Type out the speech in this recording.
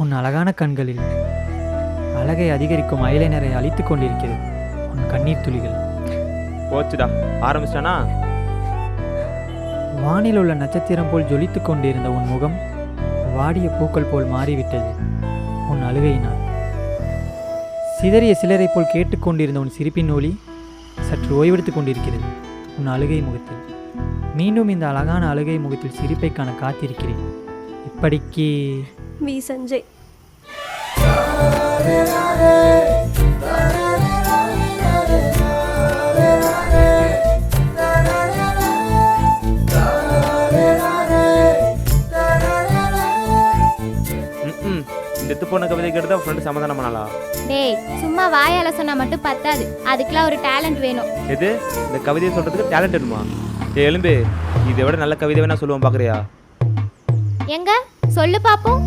உன் அழகான கண்களில் அழகை அதிகரிக்கும் ஐலைனரை அழித்துக் கொண்டிருக்கிறது உன் கண்ணீர் துளிகள். போச்சுடா, ஆரம்பிச்சிட்டானா? வானில் உள்ள நட்சத்திரம் போல் ஜொலித்துக் கொண்டிருந்த உன் முகம் வாடிய பூக்கள் போல் மாறிவிட்டது உன் அழுகையினால். சிதறிய சிலரை போல் கேட்டுக்கொண்டிருந்த உன் சிரிப்பின் ஒளி சற்று ஓய்வெடுத்துக் கொண்டிருக்கிறது உன் அழுகை முகத்தில். மீண்டும் இந்த அழகான அழுகை முகத்தில் சிரிப்பை காண காத்திருக்கிறேன். இப்படிக்கு வி சஞ்சய். இந்த எத்து போன கவிதை கேட்டு தான் ஃப்ரெண்டு சமாதானம் பண்ணலாம். டேய், சும்மா வாயால சொன்னா மட்டும் பத்தாது, அதுக்கெல்லாம் ஒரு டேலண்ட் வேணும். எது? இந்த கவிதையை சொல்றதுக்கு டேலண்ட் வேணுமா? ஏ எலும்பு, இதை விட நல்ல கவிதை வேணா சொல்லுவோம், பார்க்குறியா? எங்க சொல்லு பாப்போம்.